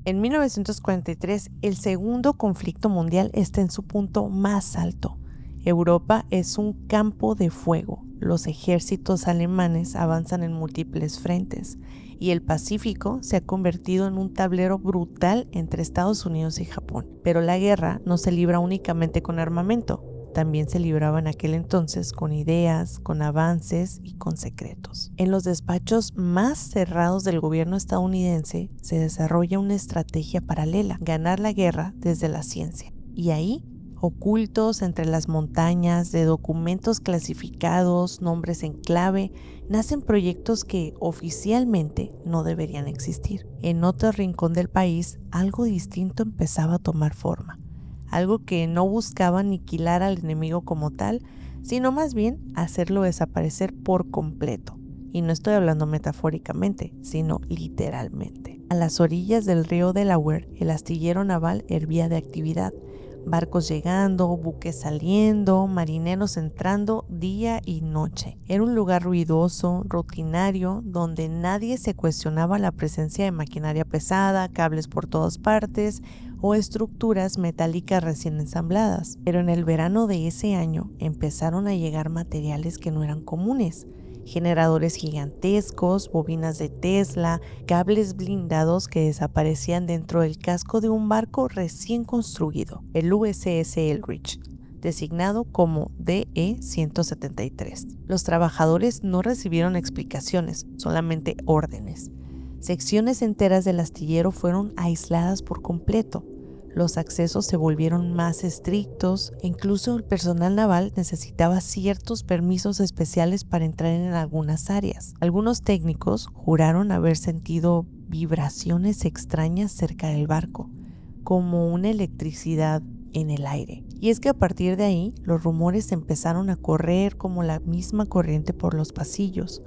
En 1943, el segundo conflicto mundial está en su punto más alto. Europa es un campo de fuego. Los ejércitos alemanes avanzan en múltiples frentes y el Pacífico se ha convertido en un tablero brutal entre Estados Unidos y Japón. Pero la guerra no se libra únicamente con armamento. También se libraba en aquel entonces con ideas, con avances y con secretos. En los despachos más cerrados del gobierno estadounidense se desarrolla una estrategia paralela, ganar la guerra desde la ciencia. Y ahí, ocultos entre las montañas de documentos clasificados, nombres en clave, nacen proyectos que oficialmente no deberían existir. En otro rincón del país, algo distinto empezaba a tomar forma. Algo que no buscaba aniquilar al enemigo como tal, sino más bien hacerlo desaparecer por completo. Y no estoy hablando metafóricamente, sino literalmente. A las orillas del río Delaware, el astillero naval hervía de actividad. Barcos llegando, buques saliendo, marineros entrando día y noche. Era un lugar ruidoso, rutinario, donde nadie se cuestionaba la presencia de maquinaria pesada, cables por todas partes o estructuras metálicas recién ensambladas. Pero en el verano de ese año empezaron a llegar materiales que no eran comunes. Generadores gigantescos, bobinas de Tesla, cables blindados que desaparecían dentro del casco de un barco recién construido, el USS Eldridge, designado como DE-173. Los trabajadores no recibieron explicaciones, solamente órdenes. Secciones enteras del astillero fueron aisladas por completo. Los accesos se volvieron más estrictos e incluso el personal naval necesitaba ciertos permisos especiales para entrar en algunas áreas. Algunos técnicos juraron haber sentido vibraciones extrañas cerca del barco, como una electricidad en el aire. Y es que a partir de ahí los rumores empezaron a correr como la misma corriente por los pasillos,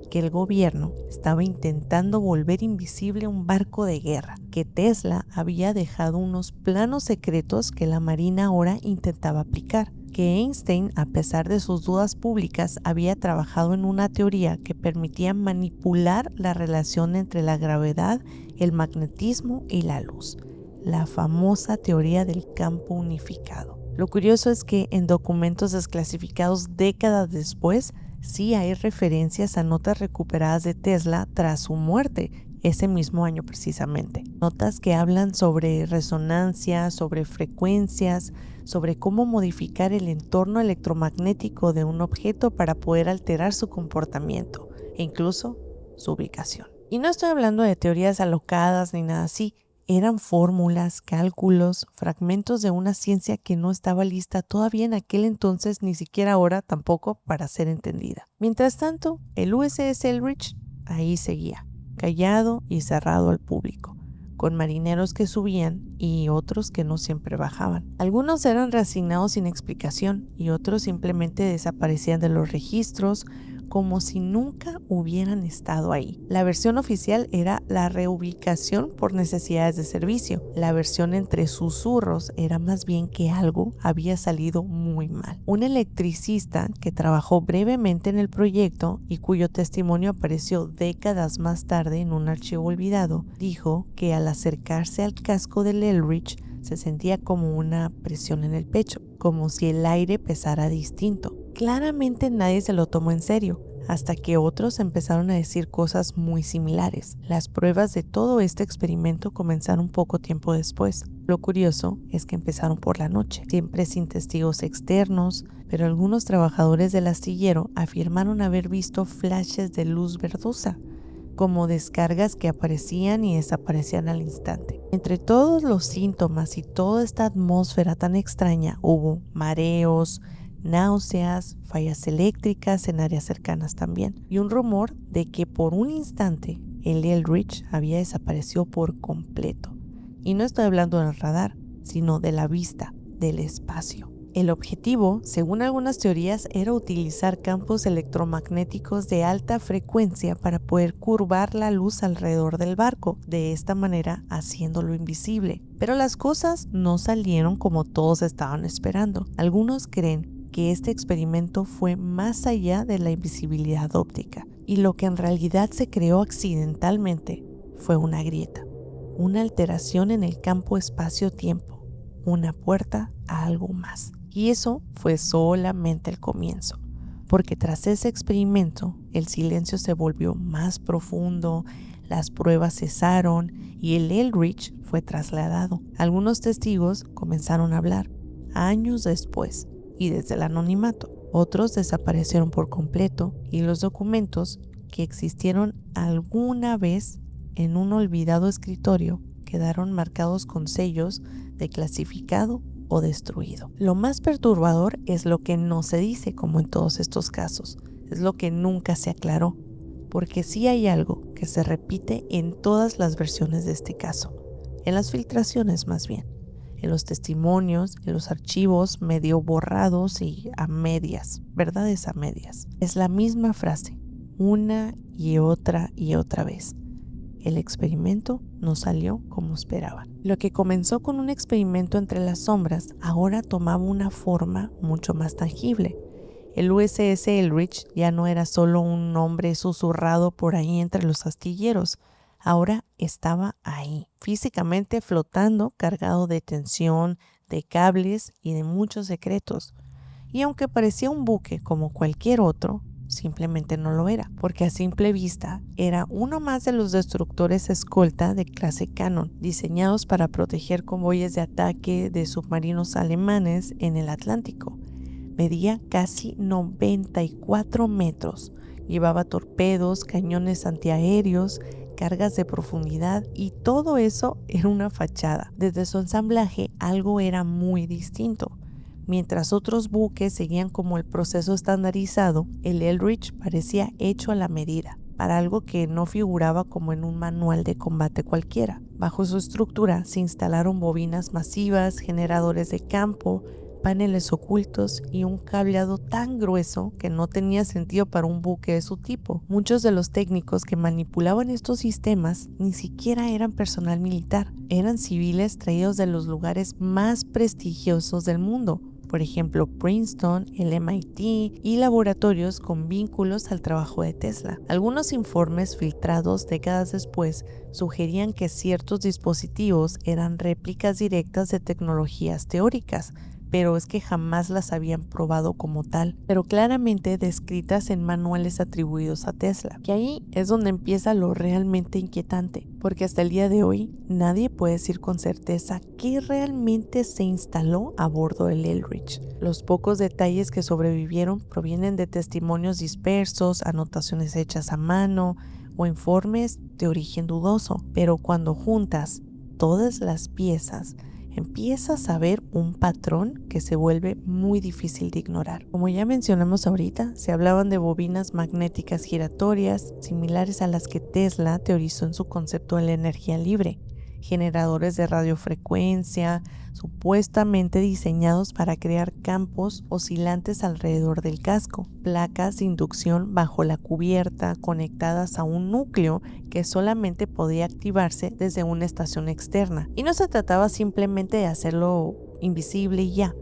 que el gobierno estaba intentando volver invisible un barco de guerra, que Tesla había dejado unos planos secretos que la Marina ahora intentaba aplicar, que Einstein, a pesar de sus dudas públicas, había trabajado en una teoría que permitía manipular la relación entre la gravedad, el magnetismo y la luz, la famosa teoría del campo unificado. Lo curioso es que en documentos desclasificados décadas después, sí hay referencias a notas recuperadas de Tesla tras su muerte, ese mismo año precisamente. Notas que hablan sobre resonancia, sobre frecuencias, sobre cómo modificar el entorno electromagnético de un objeto para poder alterar su comportamiento e incluso su ubicación. Y no estoy hablando de teorías alocadas ni nada así. Eran fórmulas, cálculos, fragmentos de una ciencia que no estaba lista todavía en aquel entonces, ni siquiera ahora tampoco, para ser entendida. Mientras tanto, el USS Eldridge ahí seguía, callado y cerrado al público, con marineros que subían y otros que no siempre bajaban. Algunos eran reasignados sin explicación y otros simplemente desaparecían de los registros, como si nunca hubieran estado ahí. La versión oficial era la reubicación por necesidades de servicio. La versión entre susurros era más bien que algo había salido muy mal. Un electricista que trabajó brevemente en el proyecto y cuyo testimonio apareció décadas más tarde en un archivo olvidado, dijo que al acercarse al casco del Eldridge se sentía como una presión en el pecho, como si el aire pesara distinto. Claramente nadie se lo tomó en serio, hasta que otros empezaron a decir cosas muy similares. Las pruebas de todo este experimento comenzaron poco tiempo después. Lo curioso es que empezaron por la noche, siempre sin testigos externos, pero algunos trabajadores del astillero afirmaron haber visto flashes de luz verdosa, como descargas que aparecían y desaparecían al instante. Entre todos los síntomas y toda esta atmósfera tan extraña, hubo mareos, náuseas, fallas eléctricas en áreas cercanas también, y un rumor de que por un instante el Eldridge había desaparecido por completo. Y no estoy hablando del radar, sino de la vista, del espacio. El objetivo, según algunas teorías, era utilizar campos electromagnéticos de alta frecuencia para poder curvar la luz alrededor del barco, de esta manera haciéndolo invisible. Pero las cosas no salieron como todos estaban esperando. Algunos creen que este experimento fue más allá de la invisibilidad óptica y lo que en realidad se creó accidentalmente fue una grieta, una alteración en el campo espacio-tiempo, una puerta a algo más. Y eso fue solamente el comienzo, porque tras ese experimento el silencio se volvió más profundo, las pruebas cesaron y el Eldridge fue trasladado. Algunos testigos comenzaron a hablar años después y desde el anonimato. Otros desaparecieron por completo y los documentos que existieron alguna vez en un olvidado escritorio quedaron marcados con sellos de clasificado o destruido. Lo más perturbador es lo que no se dice, como en todos estos casos, es lo que nunca se aclaró, porque sí hay algo que se repite en todas las versiones de este caso, en las filtraciones más bien, en los testimonios, en los archivos medio borrados y a medias, verdades a medias. Es la misma frase, una y otra vez. El experimento no salió como esperaban. Lo que comenzó con un experimento entre las sombras ahora tomaba una forma mucho más tangible. El USS Eldridge ya no era solo un nombre susurrado por ahí entre los astilleros, ahora estaba ahí, físicamente flotando, cargado de tensión, de cables y de muchos secretos. Y aunque parecía un buque como cualquier otro, simplemente no lo era, porque a simple vista era uno más de los destructores escolta de clase Cannon, diseñados para proteger convoyes de ataque de submarinos alemanes en el Atlántico. Medía casi 94 metros, llevaba torpedos, cañones antiaéreos, cargas de profundidad y todo eso era una fachada. Desde su ensamblaje algo era muy distinto. Mientras otros buques seguían como el proceso estandarizado, el Eldridge parecía hecho a la medida, para algo que no figuraba como en un manual de combate cualquiera. Bajo su estructura se instalaron bobinas masivas, generadores de campo, paneles ocultos y un cableado tan grueso que no tenía sentido para un buque de su tipo. Muchos de los técnicos que manipulaban estos sistemas ni siquiera eran personal militar, eran civiles traídos de los lugares más prestigiosos del mundo. Por ejemplo, Princeton, el MIT y laboratorios con vínculos al trabajo de Tesla. Algunos informes filtrados décadas después sugerían que ciertos dispositivos eran réplicas directas de tecnologías teóricas, pero es que jamás las habían probado como tal, pero claramente descritas en manuales atribuidos a Tesla. Y ahí es donde empieza lo realmente inquietante, porque hasta el día de hoy nadie puede decir con certeza qué realmente se instaló a bordo del Eldridge. Los pocos detalles que sobrevivieron provienen de testimonios dispersos, anotaciones hechas a mano o informes de origen dudoso, pero cuando juntas todas las piezas, empiezas a ver un patrón que se vuelve muy difícil de ignorar. Como ya mencionamos ahorita, se hablaban de bobinas magnéticas giratorias, similares a las que Tesla teorizó en su concepto de la energía libre, generadores de radiofrecuencia, supuestamente diseñados para crear campos oscilantes alrededor del casco, placas de inducción bajo la cubierta conectadas a un núcleo que solamente podía activarse desde una estación externa. Y no se trataba simplemente de hacerlo invisible y ya.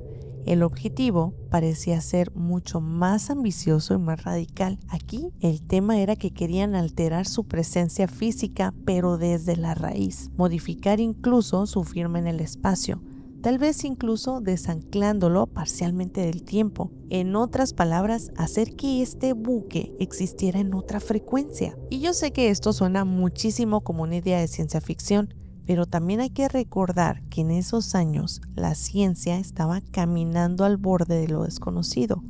El objetivo parecía ser mucho más ambicioso y más radical. Aquí el tema era que querían alterar su presencia física, pero desde la raíz, modificar incluso su firma en el espacio, tal vez incluso desanclándolo parcialmente del tiempo. En otras palabras, hacer que este buque existiera en otra frecuencia. Y yo sé que esto suena muchísimo como una idea de ciencia ficción, pero también hay que recordar que en esos años la ciencia estaba caminando al borde de lo desconocido.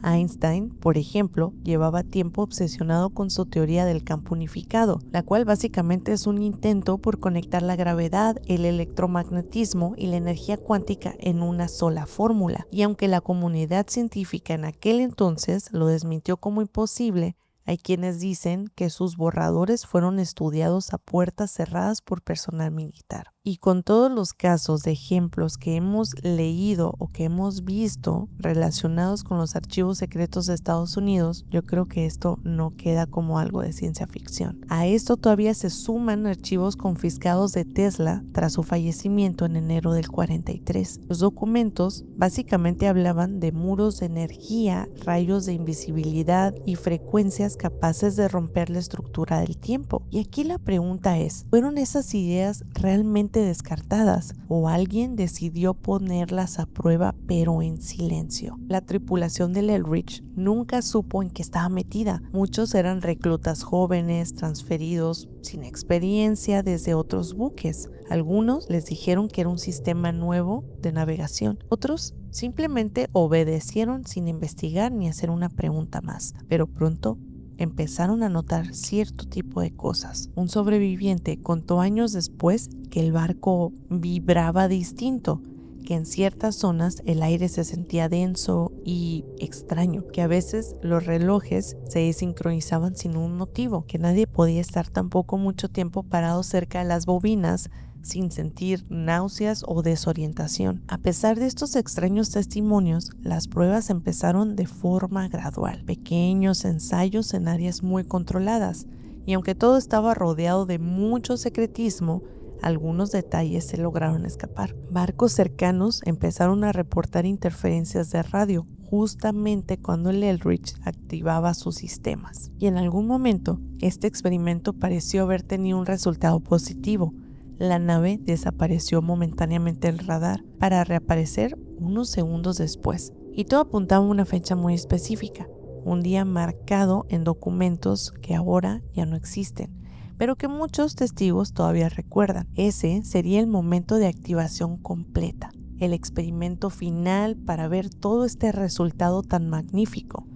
Einstein, por ejemplo, llevaba tiempo obsesionado con su teoría del campo unificado, la cual básicamente es un intento por conectar la gravedad, el electromagnetismo y la energía cuántica en una sola fórmula. Y aunque la comunidad científica en aquel entonces lo desmintió como imposible, hay quienes dicen que sus borradores fueron estudiados a puertas cerradas por personal militar. Y con todos los casos de ejemplos que hemos leído o que hemos visto relacionados con los archivos secretos de Estados Unidos, yo creo que esto no queda como algo de ciencia ficción. A esto todavía se suman archivos confiscados de Tesla tras su fallecimiento en enero del 43. Los documentos básicamente hablaban de muros de energía, rayos de invisibilidad y frecuencias teorías capaces de romper la estructura del tiempo. Y aquí la pregunta es, ¿fueron esas ideas realmente descartadas o alguien decidió ponerlas a prueba pero en silencio? La tripulación del Eldridge nunca supo en qué estaba metida. Muchos eran reclutas jóvenes, transferidos sin experiencia desde otros buques. Algunos les dijeron que era un sistema nuevo de navegación. Otros simplemente obedecieron sin investigar ni hacer una pregunta más. Pero pronto empezaron a notar cierto tipo de cosas. Un sobreviviente contó años después que el barco vibraba distinto, que en ciertas zonas el aire se sentía denso y extraño, que a veces los relojes se desincronizaban sin un motivo, que nadie podía estar tampoco mucho tiempo parado cerca de las bobinas sin sentir náuseas o desorientación. A pesar de estos extraños testimonios, las pruebas empezaron de forma gradual, pequeños ensayos en áreas muy controladas, y aunque todo estaba rodeado de mucho secretismo, algunos detalles se lograron escapar. Barcos cercanos empezaron a reportar interferencias de radio justamente cuando el Eldridge activaba sus sistemas. Y en algún momento, este experimento pareció haber tenido un resultado positivo. La nave desapareció momentáneamente del radar para reaparecer unos segundos después. Y todo apuntaba a una fecha muy específica, un día marcado en documentos que ahora ya no existen, pero que muchos testigos todavía recuerdan. Ese sería el momento de activación completa, el experimento final para ver todo este resultado tan magnífico.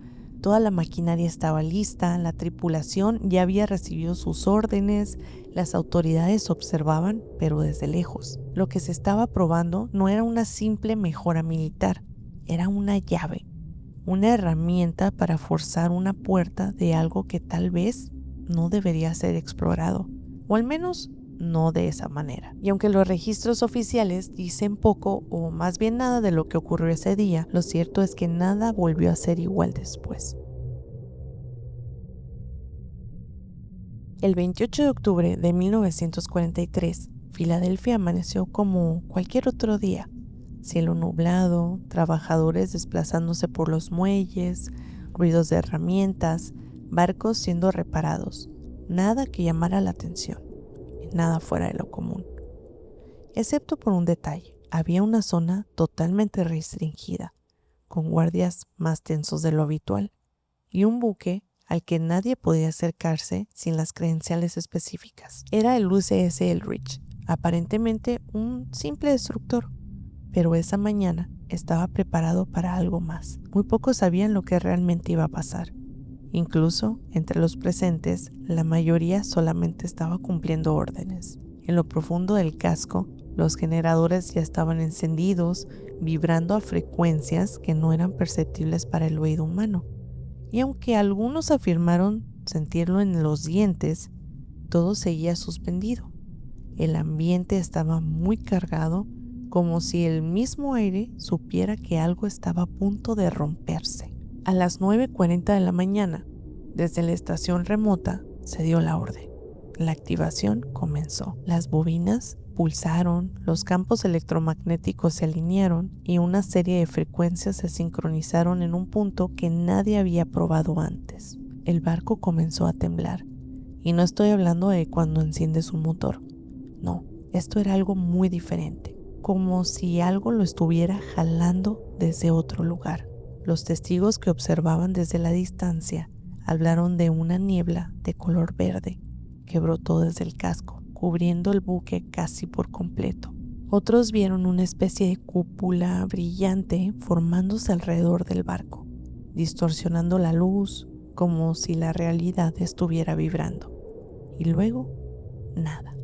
Toda la maquinaria estaba lista, la tripulación ya había recibido sus órdenes, las autoridades observaban, pero desde lejos. Lo que se estaba probando no era una simple mejora militar, era una llave, una herramienta para forzar una puerta de algo que tal vez no debería ser explorado, o al menos no de esa manera. Y aunque los registros oficiales dicen poco o más bien nada de lo que ocurrió ese día, lo cierto es que nada volvió a ser igual después. El 28 de octubre de 1943, Filadelfia amaneció como cualquier otro día. Cielo nublado, trabajadores desplazándose por los muelles, ruidos de herramientas, barcos siendo reparados. Nada que llamara la atención, nada fuera de lo común. Excepto por un detalle, había una zona totalmente restringida, con guardias más tensos de lo habitual, y un buque al que nadie podía acercarse sin las credenciales específicas. Era el USS Eldridge, aparentemente un simple destructor, pero esa mañana estaba preparado para algo más. Muy pocos sabían lo que realmente iba a pasar. Incluso entre los presentes, la mayoría solamente estaba cumpliendo órdenes. En lo profundo del casco, los generadores ya estaban encendidos, vibrando a frecuencias que no eran perceptibles para el oído humano. Y aunque algunos afirmaron sentirlo en los dientes, todo seguía suspendido. El ambiente estaba muy cargado, como si el mismo aire supiera que algo estaba a punto de romperse. A las 9:40 de la mañana, desde la estación remota, se dio la orden. La activación comenzó. Las bobinas pulsaron, los campos electromagnéticos se alinearon y una serie de frecuencias se sincronizaron en un punto que nadie había probado antes. El barco comenzó a temblar. Y no estoy hablando de cuando enciendes un motor. No, esto era algo muy diferente, como si algo lo estuviera jalando desde otro lugar. Los testigos que observaban desde la distancia hablaron de una niebla de color verde que brotó desde el casco, cubriendo el buque casi por completo. Otros vieron una especie de cúpula brillante formándose alrededor del barco, distorsionando la luz como si la realidad estuviera vibrando. Y luego, nada.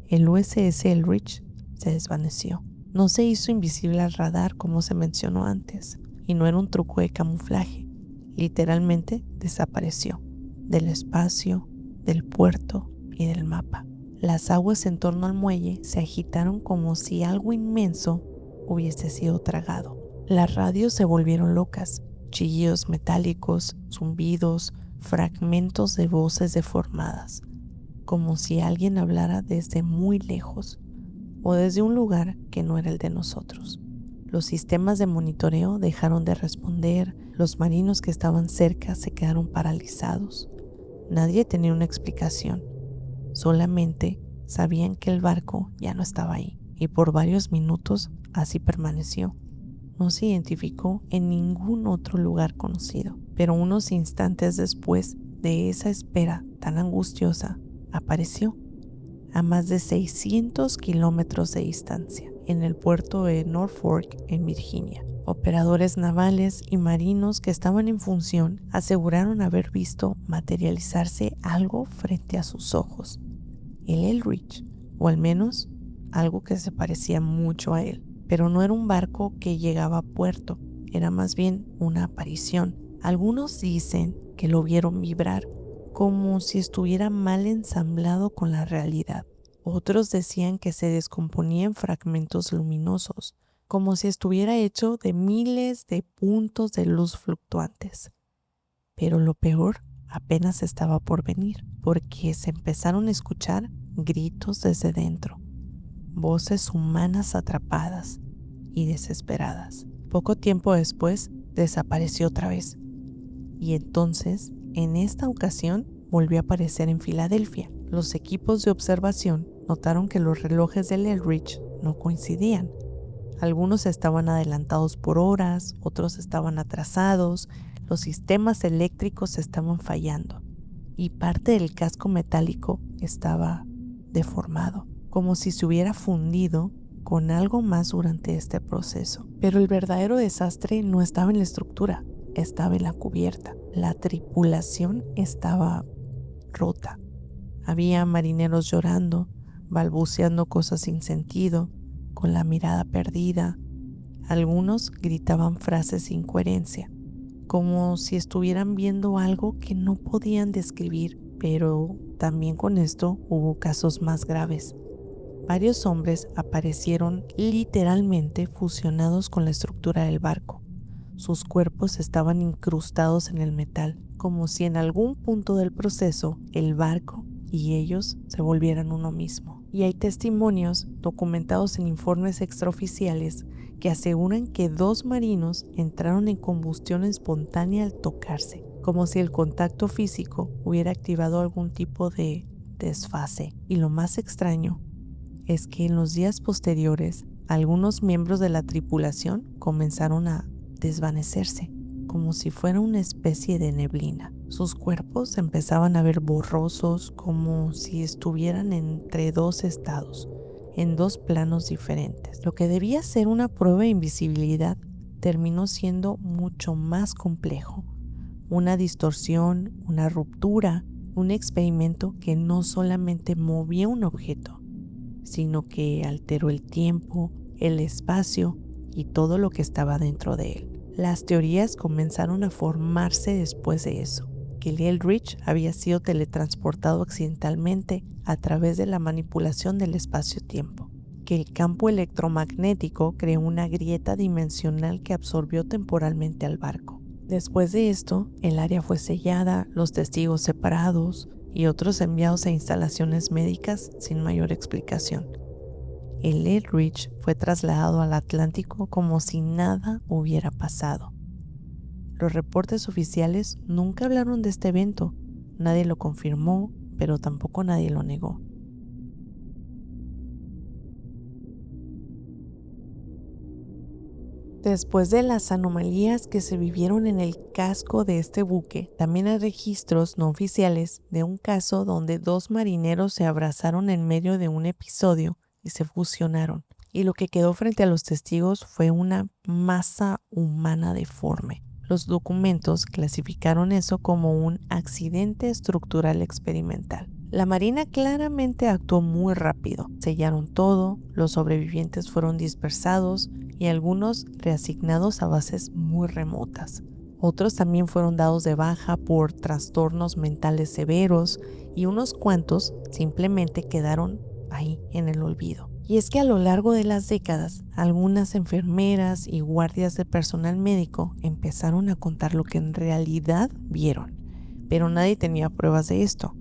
El USS Eldridge se desvaneció. No se hizo invisible al radar como se mencionó antes, y no era un truco de camuflaje. Literalmente desapareció del espacio, del puerto y del mapa. Las aguas en torno al muelle se agitaron como si algo inmenso hubiese sido tragado. Las radios se volvieron locas, chillidos metálicos, zumbidos, fragmentos de voces deformadas, como si alguien hablara desde muy lejos o desde un lugar que no era el de nosotros. Los sistemas de monitoreo dejaron de responder, los marinos que estaban cerca se quedaron paralizados. Nadie tenía una explicación, solamente sabían que el barco ya no estaba ahí, y por varios minutos así permaneció. No se identificó en ningún otro lugar conocido, pero unos instantes después de esa espera tan angustiosa, apareció a más de 600 kilómetros de distancia, en el puerto de Norfolk, en Virginia. Operadores navales y marinos que estaban en función aseguraron haber visto materializarse algo frente a sus ojos. El Eldridge, o al menos algo que se parecía mucho a él. Pero no era un barco que llegaba a puerto, era más bien una aparición. Algunos dicen que lo vieron vibrar, como si estuviera mal ensamblado con la realidad. Otros decían que se descomponía en fragmentos luminosos, como si estuviera hecho de miles de puntos de luz fluctuantes. Pero lo peor apenas estaba por venir, porque se empezaron a escuchar gritos desde dentro, voces humanas atrapadas y desesperadas. Poco tiempo después desapareció otra vez, y entonces, en esta ocasión, volvió a aparecer en Filadelfia. Los equipos de observación notaron que los relojes del Eldridge no coincidían. Algunos estaban adelantados por horas, otros estaban atrasados, los sistemas eléctricos estaban fallando y parte del casco metálico estaba deformado, como si se hubiera fundido con algo más durante este proceso. Pero el verdadero desastre no estaba en la estructura, estaba en la cubierta. La tripulación estaba rota. Había marineros llorando, balbuceando cosas sin sentido, con la mirada perdida. Algunos gritaban frases sin coherencia, como si estuvieran viendo algo que no podían describir, pero también con esto hubo casos más graves. Varios hombres aparecieron literalmente fusionados con la estructura del barco. Sus cuerpos estaban incrustados en el metal, como si en algún punto del proceso el barco y ellos se volvieran uno mismo. Y hay testimonios documentados en informes extraoficiales que aseguran que 2 marinos entraron en combustión espontánea al tocarse, como si el contacto físico hubiera activado algún tipo de desfase. Y lo más extraño es que en los días posteriores, algunos miembros de la tripulación comenzaron a desvanecerse, como si fuera una especie de neblina. Sus cuerpos se empezaban a ver borrosos, como si estuvieran entre 2 estados, en 2 planos diferentes. Lo que debía ser una prueba de invisibilidad terminó siendo mucho más complejo. Una distorsión, una ruptura, un experimento que no solamente movía un objeto, sino que alteró el tiempo, el espacio y todo lo que estaba dentro de él. Las teorías comenzaron a formarse después de eso, que el Eldridge había sido teletransportado accidentalmente a través de la manipulación del espacio-tiempo, que el campo electromagnético creó una grieta dimensional que absorbió temporalmente al barco. Después de esto, el área fue sellada, los testigos separados y otros enviados a instalaciones médicas sin mayor explicación. El Eldridge fue trasladado al Atlántico como si nada hubiera pasado. Los reportes oficiales nunca hablaron de este evento, nadie lo confirmó, pero tampoco nadie lo negó. Después de las anomalías que se vivieron en el casco de este buque, también hay registros no oficiales de un caso donde 2 marineros se abrazaron en medio de un episodio y se fusionaron, y lo que quedó frente a los testigos fue una masa humana deforme. Los documentos clasificaron eso como un accidente estructural experimental. La Marina claramente actuó muy rápido. Sellaron todo, los sobrevivientes fueron dispersados y algunos reasignados a bases muy remotas. Otros también fueron dados de baja por trastornos mentales severos y unos cuantos simplemente quedaron ahí en el olvido. Y es que a lo largo de las décadas, algunas enfermeras y guardias de personal médico empezaron a contar lo que en realidad vieron, pero nadie tenía pruebas de esto.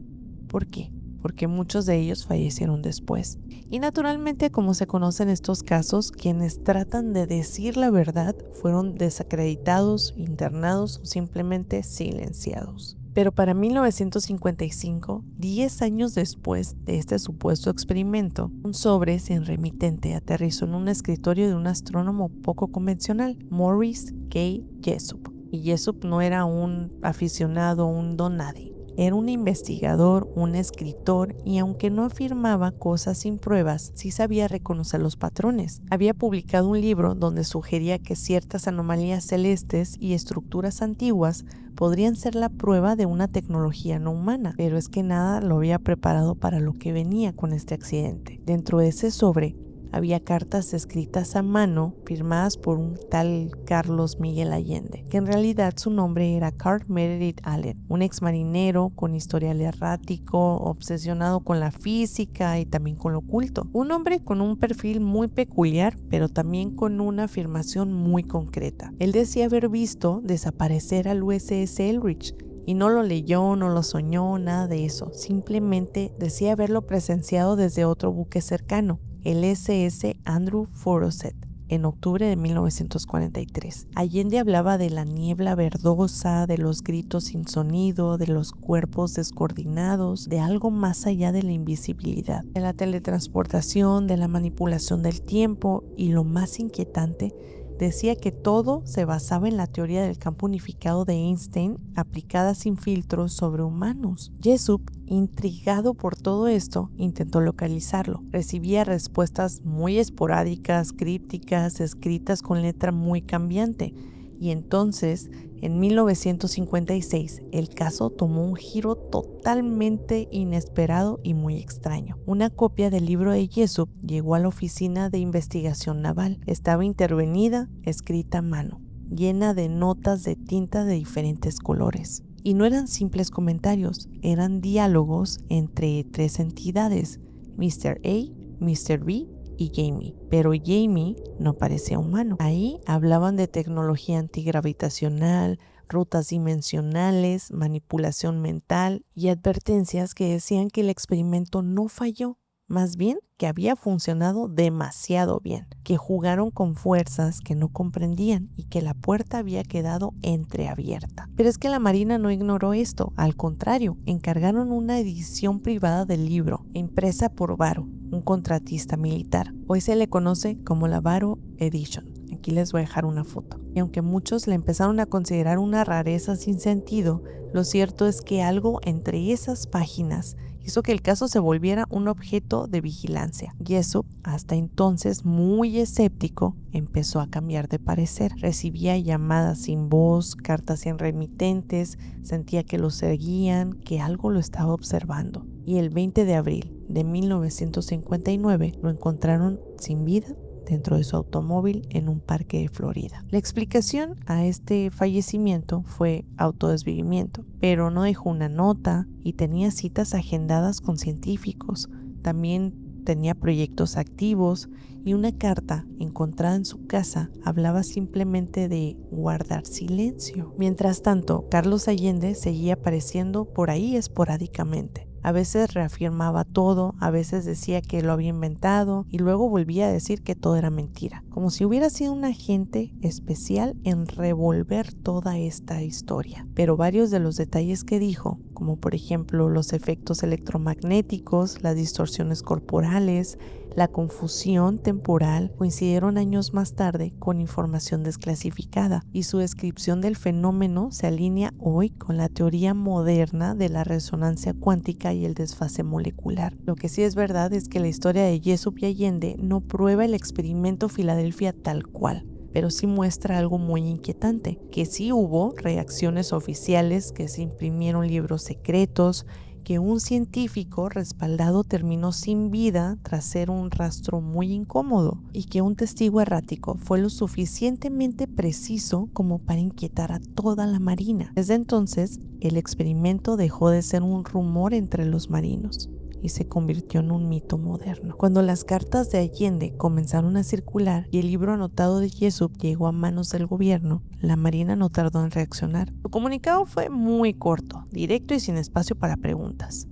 ¿Por qué? porque muchos de ellos fallecieron después. Y naturalmente, como se conocen estos casos, quienes tratan de decir la verdad fueron desacreditados, internados o simplemente silenciados. Pero para 1955, 10 años después de este supuesto experimento, un sobre sin remitente aterrizó en un escritorio de un astrónomo poco convencional, Morris K. Jessup. Y Jessup no era un aficionado, un don nadie. Era un investigador, un escritor, y aunque no afirmaba cosas sin pruebas, sí sabía reconocer los patrones. Había publicado un libro donde sugería que ciertas anomalías celestes y estructuras antiguas podrían ser la prueba de una tecnología no humana, pero es que nada lo había preparado para lo que venía con este accidente. Dentro de ese sobre había cartas escritas a mano firmadas por un tal Carlos Miguel Allende, que en realidad su nombre era Carl Meredith Allen, un ex marinero con historial errático, obsesionado con la física y también con lo oculto. Un hombre con un perfil muy peculiar, pero también con una afirmación muy concreta. Él decía haber visto desaparecer al USS Eldridge, y no lo leyó, no lo soñó, nada de eso. Simplemente decía haberlo presenciado desde otro buque cercano, el SS Andrew Faucett, en octubre de 1943. Allende hablaba de la niebla verdosa, de los gritos sin sonido, de los cuerpos descoordinados, de algo más allá de la invisibilidad, de la teletransportación, de la manipulación del tiempo y, lo más inquietante, decía que todo se basaba en la teoría del campo unificado de Einstein aplicada sin filtros sobre humanos. Jessup, intrigado por todo esto, intentó localizarlo. Recibía respuestas muy esporádicas, crípticas, escritas con letra muy cambiante. Y entonces, en 1956, el caso tomó un giro totalmente inesperado y muy extraño. Una copia del libro de Jessup llegó a la Oficina de Investigación Naval. Estaba intervenida, escrita a mano, llena de notas de tinta de diferentes colores. Y no eran simples comentarios, eran diálogos entre tres entidades, Mr. A, Mr. B y Jamie, pero Jamie no parecía humano. Ahí hablaban de tecnología antigravitacional, rutas dimensionales, manipulación mental y advertencias que decían que el experimento no falló, más bien que había funcionado demasiado bien, que jugaron con fuerzas que no comprendían y que la puerta había quedado entreabierta. Pero es que la Marina no ignoró esto, al contrario, encargaron una edición privada del libro, impresa por Varo, un contratista militar. Hoy se le conoce como la Varo Edition. Aquí les voy a dejar una foto. Y aunque muchos la empezaron a considerar una rareza sin sentido, lo cierto es que algo entre esas páginas hizo que el caso se volviera un objeto de vigilancia. Jessup, hasta entonces muy escéptico, empezó a cambiar de parecer. Recibía llamadas sin voz, cartas sin remitentes, sentía que lo seguían, que algo lo estaba observando. Y el 20 de abril de 1959 lo encontraron sin vida dentro de su automóvil en un parque de Florida. La explicación a este fallecimiento fue autodesvivimiento, pero no dejó una nota y tenía citas agendadas con científicos. También tenía proyectos activos y una carta encontrada en su casa hablaba simplemente de guardar silencio. Mientras tanto, Carlos Allende seguía apareciendo por ahí esporádicamente. A veces reafirmaba todo, a veces decía que lo había inventado y luego volvía a decir que todo era mentira, como si hubiera sido un agente especial en revolver toda esta historia. Pero varios de los detalles que dijo, como por ejemplo los efectos electromagnéticos, las distorsiones corporales, la confusión temporal, coincidieron años más tarde con información desclasificada, y su descripción del fenómeno se alinea hoy con la teoría moderna de la resonancia cuántica y el desfase molecular. Lo que sí es verdad es que la historia de Jessup y Allende no prueba el experimento Filadelfia tal cual, pero sí muestra algo muy inquietante, que sí hubo reacciones oficiales, que se imprimieron libros secretos, que un científico respaldado terminó sin vida tras ser un rastro muy incómodo, y que un testigo errático fue lo suficientemente preciso como para inquietar a toda la Marina. Desde entonces, el experimento dejó de ser un rumor entre los marinos y se convirtió en un mito moderno. Cuando las cartas de Allende comenzaron a circular y el libro anotado de Jessup llegó a manos del gobierno, la Marina no tardó en reaccionar. Su comunicado fue muy corto, directo y sin espacio para preguntas.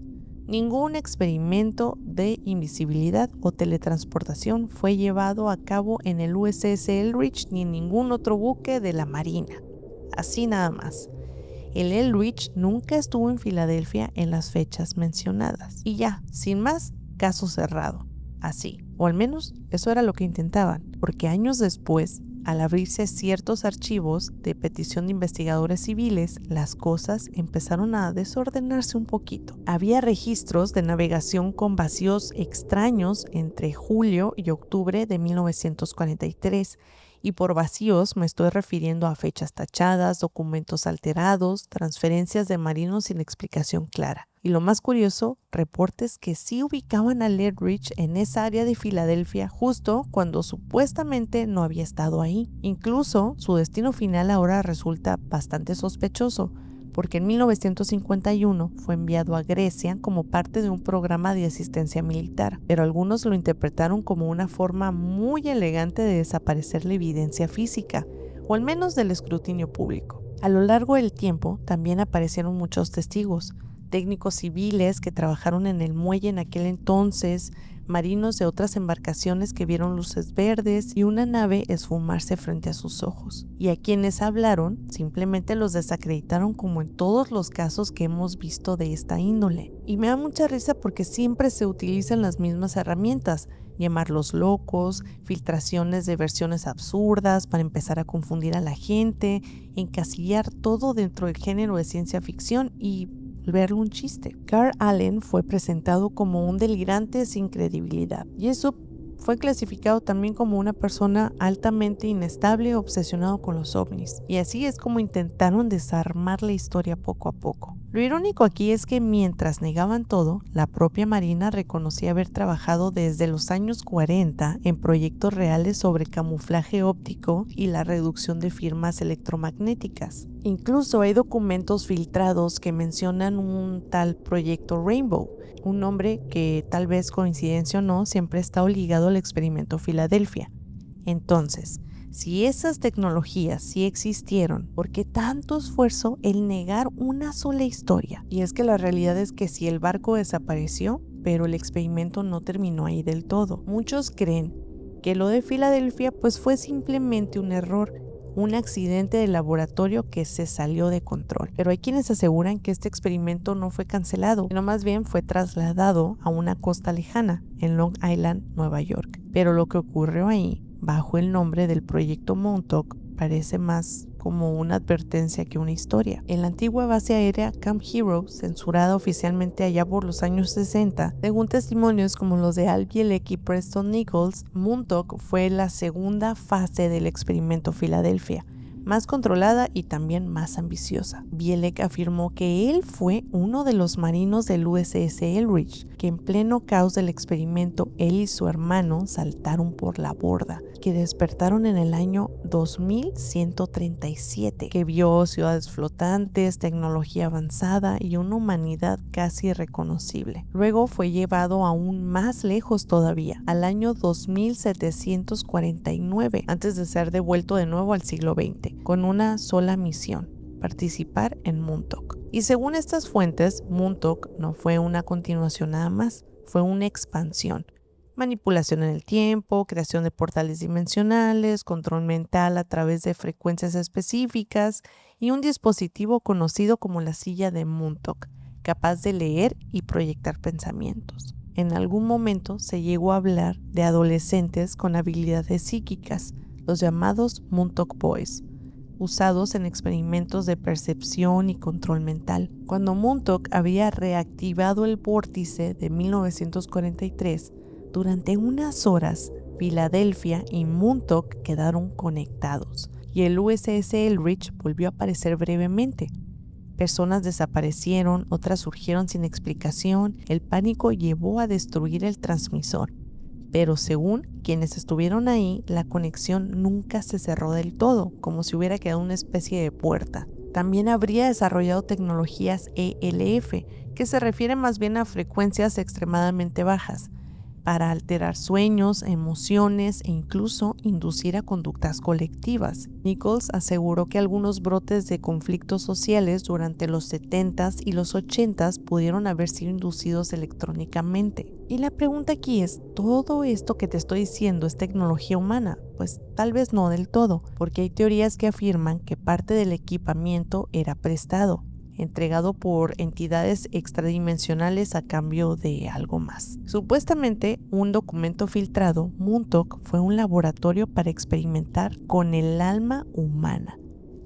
Ningún experimento de invisibilidad o teletransportación fue llevado a cabo en el USS Eldridge ni en ningún otro buque de la Marina. Así nada más. El Eldridge nunca estuvo en Filadelfia en las fechas mencionadas. Y ya, sin más, caso cerrado. Así. O al menos eso era lo que intentaban, porque años después, al abrirse ciertos archivos de petición de investigadores civiles, las cosas empezaron a desordenarse un poquito. Había registros de navegación con vacíos extraños entre julio y octubre de 1943, y por vacíos me estoy refiriendo a fechas tachadas, documentos alterados, transferencias de marinos sin explicación clara. Y lo más curioso, reportes que sí ubicaban al Eldridge en esa área de Filadelfia justo cuando supuestamente no había estado ahí. Incluso su destino final ahora resulta bastante sospechoso, porque en 1951 fue enviado a Grecia como parte de un programa de asistencia militar, pero algunos lo interpretaron como una forma muy elegante de desaparecer la evidencia física, o al menos del escrutinio público. A lo largo del tiempo también aparecieron muchos testigos, técnicos civiles que trabajaron en el muelle en aquel entonces, marinos de otras embarcaciones que vieron luces verdes y una nave esfumarse frente a sus ojos. Y a quienes hablaron simplemente los desacreditaron, como en todos los casos que hemos visto de esta índole. Y me da mucha risa porque siempre se utilizan las mismas herramientas: llamarlos locos, filtraciones de versiones absurdas para empezar a confundir a la gente, encasillar todo dentro del género de ciencia ficción y verlo un chiste. Carl Allen fue presentado como un delirante sin credibilidad, y eso fue clasificado también como una persona altamente inestable, obsesionado con los ovnis. Y así es como intentaron desarmar la historia poco a poco. Lo irónico aquí es que mientras negaban todo, la propia Marina reconocía haber trabajado desde los años 40 en proyectos reales sobre camuflaje óptico y la reducción de firmas electromagnéticas. Incluso hay documentos filtrados que mencionan un tal proyecto Rainbow, un nombre que, tal vez coincidencia o no, siempre ha estado ligado al experimento Filadelfia. Entonces, si esas tecnologías sí existieron, ¿por qué tanto esfuerzo el negar una sola historia? Y es que la realidad es que sí, el barco desapareció, pero el experimento no terminó ahí del todo. Muchos creen que lo de Filadelfia pues fue simplemente un error, un accidente de laboratorio que se salió de control. Pero hay quienes aseguran que este experimento no fue cancelado, sino más bien fue trasladado a una costa lejana, en Long Island, Nueva York. Pero lo que ocurrió ahí, bajo el nombre del proyecto Montauk, parece más como una advertencia que una historia. En la antigua base aérea Camp Hero, censurada oficialmente allá por los años 60, según testimonios como los de Al Bielek y Preston Nichols, Montauk fue la segunda fase del experimento Filadelfia, más controlada y también más ambiciosa. Bielek afirmó que él fue uno de los marinos del USS Eldridge, que en pleno caos del experimento él y su hermano saltaron por la borda, que despertaron en el año 2137, que vio ciudades flotantes, tecnología avanzada y una humanidad casi irreconocible. Luego fue llevado aún más lejos todavía, al año 2749, antes de ser devuelto de nuevo al siglo XX, con una sola misión: participar en Montauk. Y según estas fuentes, Montauk no fue una continuación nada más, fue una expansión. Manipulación en el tiempo, creación de portales dimensionales, control mental a través de frecuencias específicas y un dispositivo conocido como la silla de Montauk, capaz de leer y proyectar pensamientos. En algún momento se llegó a hablar de adolescentes con habilidades psíquicas, los llamados Montauk Boys, usados en experimentos de percepción y control mental. Cuando Montauk había reactivado el vórtice de 1943, durante unas horas, Filadelfia y Montauk quedaron conectados y el USS Eldridge volvió a aparecer brevemente. Personas desaparecieron, otras surgieron sin explicación. El pánico llevó a destruir el transmisor. Pero según quienes estuvieron ahí, la conexión nunca se cerró del todo, como si hubiera quedado una especie de puerta. También habría desarrollado tecnologías ELF, que se refiere más bien a frecuencias extremadamente bajas, para alterar sueños, emociones e incluso inducir a conductas colectivas. Nichols aseguró que algunos brotes de conflictos sociales durante los 70s y los 80s pudieron haber sido inducidos electrónicamente. Y la pregunta aquí es, ¿todo esto que te estoy diciendo es tecnología humana? Pues tal vez no del todo, porque hay teorías que afirman que parte del equipamiento era prestado, entregado por entidades extradimensionales a cambio de algo más. Supuestamente, un documento filtrado, Montauk fue un laboratorio para experimentar con el alma humana.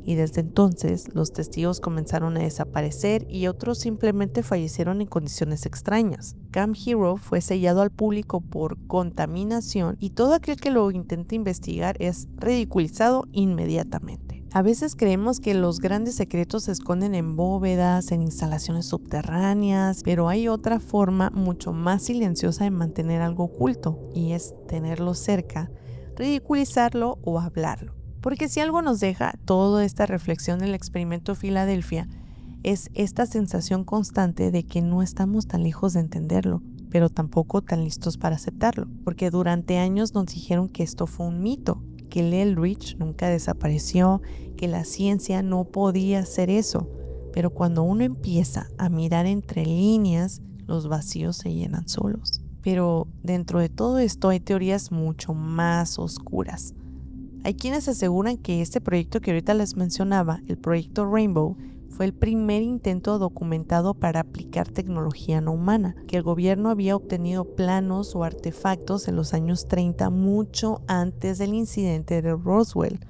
Y desde entonces, los testigos comenzaron a desaparecer y otros simplemente fallecieron en condiciones extrañas. Camp Hero fue sellado al público por contaminación y todo aquel que lo intente investigar es ridiculizado inmediatamente. A veces creemos que los grandes secretos se esconden en bóvedas, en instalaciones subterráneas, pero hay otra forma mucho más silenciosa de mantener algo oculto, y es tenerlo cerca, ridiculizarlo o hablarlo. Porque si algo nos deja toda esta reflexión del experimento Filadelfia, es esta sensación constante de que no estamos tan lejos de entenderlo, pero tampoco tan listos para aceptarlo, porque durante años nos dijeron que esto fue un mito, que el Eldritch nunca desapareció, que la ciencia no podía hacer eso, pero cuando uno empieza a mirar entre líneas, los vacíos se llenan solos. Pero dentro de todo esto hay teorías mucho más oscuras. Hay quienes aseguran que este proyecto que ahorita les mencionaba, el proyecto Rainbow, fue el primer intento documentado para aplicar tecnología no humana, que el gobierno había obtenido planos o artefactos en los años 30 mucho antes del incidente de Roswell,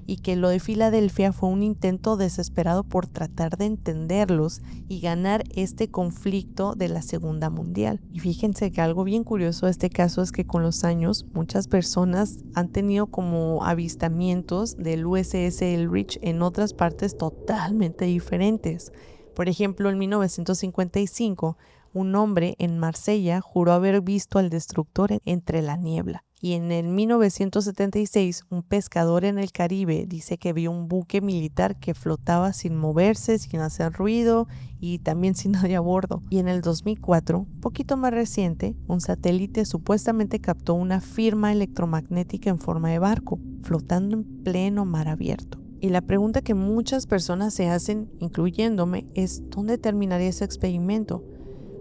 y que lo de Filadelfia fue un intento desesperado por tratar de entenderlos y ganar este conflicto de la Segunda Mundial. Y fíjense que algo bien curioso de este caso es que con los años muchas personas han tenido como avistamientos del USS Eldridge en otras partes totalmente diferentes. Por ejemplo, en 1955, un hombre en Marsella juró haber visto al destructor entre la niebla. Y en el 1976, un pescador en el Caribe dice que vio un buque militar que flotaba sin moverse, sin hacer ruido y también sin nadie a bordo. Y en el 2004, un poquito más reciente, un satélite supuestamente captó una firma electromagnética en forma de barco, flotando en pleno mar abierto. Y la pregunta que muchas personas se hacen, incluyéndome, es ¿dónde terminaría ese experimento?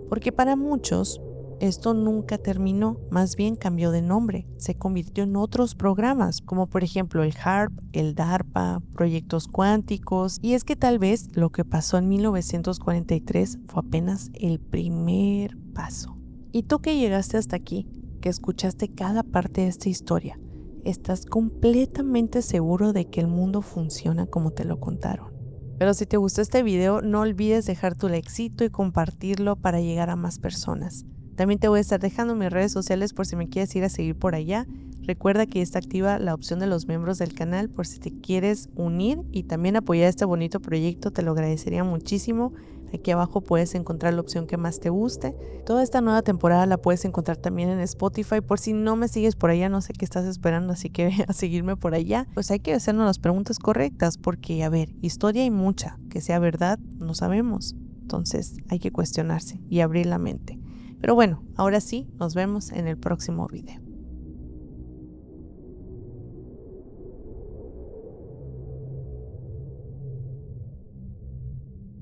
Porque para muchos esto nunca terminó, más bien cambió de nombre, se convirtió en otros programas, como por ejemplo el HARP, el DARPA, proyectos cuánticos, y es que tal vez lo que pasó en 1943 fue apenas el primer paso. Y tú que llegaste hasta aquí, que escuchaste cada parte de esta historia, ¿estás completamente seguro de que el mundo funciona como te lo contaron? Pero si te gustó este video, no olvides dejar tu likecito y compartirlo para llegar a más personas. También te voy a estar dejando mis redes sociales por si me quieres ir a seguir por allá. Recuerda que está activa la opción de los miembros del canal por si te quieres unir y también apoyar este bonito proyecto, te lo agradecería muchísimo. Aquí abajo puedes encontrar la opción que más te guste. Toda esta nueva temporada la puedes encontrar también en Spotify. Por si no me sigues por allá, no sé qué estás esperando, así que ve a seguirme por allá. Pues hay que hacernos las preguntas correctas porque, a ver, historia hay mucha. Que sea verdad, no sabemos. Entonces hay que cuestionarse y abrir la mente. Pero bueno, ahora sí, nos vemos en el próximo video.